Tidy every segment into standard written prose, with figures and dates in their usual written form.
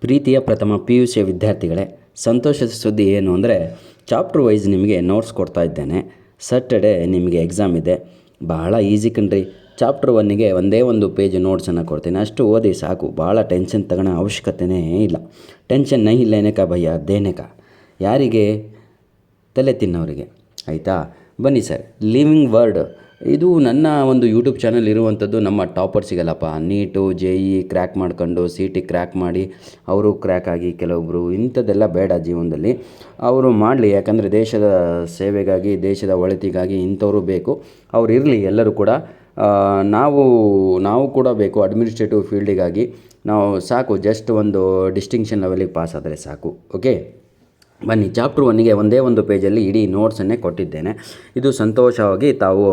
ಪ್ರೀತಿಯ ಪ್ರಥಮ PUC ವಿದ್ಯಾರ್ಥಿಗಳೇ, ಸಂತೋಷದ ಸುದ್ದಿ ಏನು ಅಂದರೆ ಚಾಪ್ಟರ್ ವೈಸ್ ನಿಮಗೆ ನೋಟ್ಸ್ ಕೊಡ್ತಾ ಇದ್ದೇನೆ. ಸ್ಯಾಟರ್ಡೆ ನಿಮಗೆ ಎಕ್ಸಾಮ್ ಇದೆ. ಬಹಳ ಈಸಿ ಕಣ್ರಿ. ಚಾಪ್ಟರ್ 1ಗೆ ಒಂದೇ ಒಂದು ಪೇಜ್ ನೋಟ್ಸನ್ನು ಕೊಡ್ತೀನಿ, ಅಷ್ಟು ಓದಿ ಸಾಕು. ಭಾಳ ಟೆನ್ಷನ್ ತಗೊಳ್ಳೋ ಅವಶ್ಯಕತೆಯೇ ಇಲ್ಲ. ಟೆನ್ಷನ್ ನಹಿ ಲೇನೆ ಕಾ ಭಯ್ಯ ದೇನೆ ಕಾ. ಯಾರಿಗೆ? ತಲೆ ತಿನ್ನೋರಿಗೆ. ಆಯಿತಾ? ಬನ್ನಿ ಸರ್. ಲಿವಿಂಗ್ ವರ್ಡ್ ಇದು ನನ್ನ ಒಂದು ಯೂಟ್ಯೂಬ್ ಚಾನಲ್ ಇರುವಂಥದ್ದು. ನಮ್ಮ ಟಾಪರ್ಸಿಗಲ್ಲಪ್ಪ, ನೀಟು JEE ಕ್ರ್ಯಾಕ್ ಮಾಡ್ಕೊಂಡು CT ಕ್ರ್ಯಾಕ್ ಮಾಡಿ ಅವರು ಕ್ರ್ಯಾಕ್ ಆಗಿ ಕೆಲವೊಬ್ಬರು, ಇಂಥದ್ದೆಲ್ಲ ಬೇಡ ಜೀವನದಲ್ಲಿ. ಅವರು ಮಾಡಲಿ, ಯಾಕಂದರೆ ದೇಶದ ಸೇವೆಗಾಗಿ, ದೇಶದ ಒಳಿತಿಗಾಗಿ ಇಂಥವರು ಬೇಕು. ಅವ್ರು ಇರಲಿ, ಎಲ್ಲರೂ ಕೂಡ. ನಾವು ಕೂಡ ಬೇಕು ಅಡ್ಮಿನಿಸ್ಟ್ರೇಟಿವ್ ಫೀಲ್ಡಿಗಾಗಿ. ನಾವು ಸಾಕು, ಜಸ್ಟ್ ಒಂದು ಡಿಸ್ಟಿಂಕ್ಷನ್ ಲೆವೆಲಿಗೆ ಪಾಸ್ ಆದರೆ ಸಾಕು. ಓಕೆ, ಬನ್ನಿ. ಚಾಪ್ಟರ್ 1ಗೆ ಒಂದೇ ಒಂದು ಪೇಜಲ್ಲಿ ಇಡೀ ನೋಟ್ಸನ್ನೇ ಕೊಟ್ಟಿದ್ದೇನೆ. ಇದು ಸಂತೋಷವಾಗಿ ತಾವು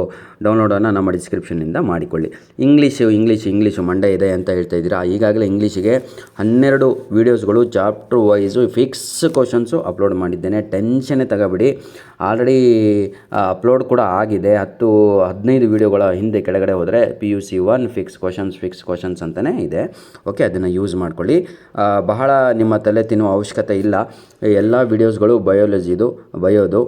ಡೌನ್ಲೋಡನ್ನು ನಮ್ಮ ಡಿಸ್ಕ್ರಿಪ್ಷನ್ನಿಂದ ಮಾಡಿಕೊಳ್ಳಿ. ಇಂಗ್ಲೀಷು ಮಂಡೇ ಇದೆ ಅಂತ ಹೇಳ್ತಾ ಇದ್ದೀರಾ. ಈಗಾಗಲೇ ಇಂಗ್ಲೀಷಿಗೆ 12 ವೀಡಿಯೋಸ್ಗಳು chapter wise fix questions upload ಮಾಡಿದ್ದೇನೆ. ಟೆನ್ಷನ್ನೇ ತಗೋಬೇಡಿ. ಆಲ್ರೆಡಿ ಅಪ್ಲೋಡ್ ಕೂಡ ಆಗಿದೆ. 10-15 ವೀಡಿಯೋಗಳ ಹಿಂದೆ ಕೆಳಗಡೆ ಹೋದರೆ PUC 1 ಫಿಕ್ಸ್ ಕ್ವಶನ್ಸ್ ಅಂತಲೇ ಇದೆ. ಓಕೆ, ಅದನ್ನು ಯೂಸ್ ಮಾಡ್ಕೊಳ್ಳಿ. ಬಹಳ ನಿಮ್ಮ ತಲೆ ತಿನ್ನುವ ಅವಶ್ಯಕತೆ ಇಲ್ಲ. ಎಲ್ಲ ವೀಡಿಯೋಸ್ಗಳು ಬಯೋದು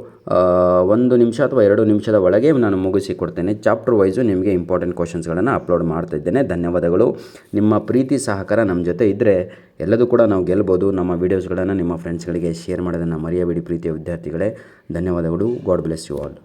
1 ನಿಮಿಷ ಅಥವಾ 2 ನಿಮಿಷದ ಒಳಗೆ ನಾನು ಮುಗಿಸಿ ಕೊಡ್ತೇನೆ. ಚಾಪ್ಟರ್ ವೈಸು ನಿಮಗೆ ಇಂಪಾರ್ಟೆಂಟ್ ಕ್ವಶನ್ಸ್ಗಳನ್ನು ಅಪ್ಲೋಡ್ ಮಾಡ್ತಾ ಇದ್ದೇನೆ. ಧನ್ಯವಾದಗಳು. ನಿಮ್ಮ ಪ್ರೀತಿ ಸಹಕಾರ ನಮ್ಮ ಜೊತೆ ಇದ್ದರೆ ಎಲ್ಲದೂ ಕೂಡ ನಾವು ಗೆಲ್ಬೋದು. ನಮ್ಮ ವೀಡಿಯೋಸ್ಗಳನ್ನು ನಿಮ್ಮ ಫ್ರೆಂಡ್ಸ್ಗಳಿಗೆ ಶೇರ್ ಮಾಡೋದನ್ನು ಮರೆಯಬೇಡಿ ಪ್ರೀತಿಯ ವಿದ್ಯಾರ್ಥಿಗಳೇ. ಧನ್ಯವಾದಗಳು. God bless you all.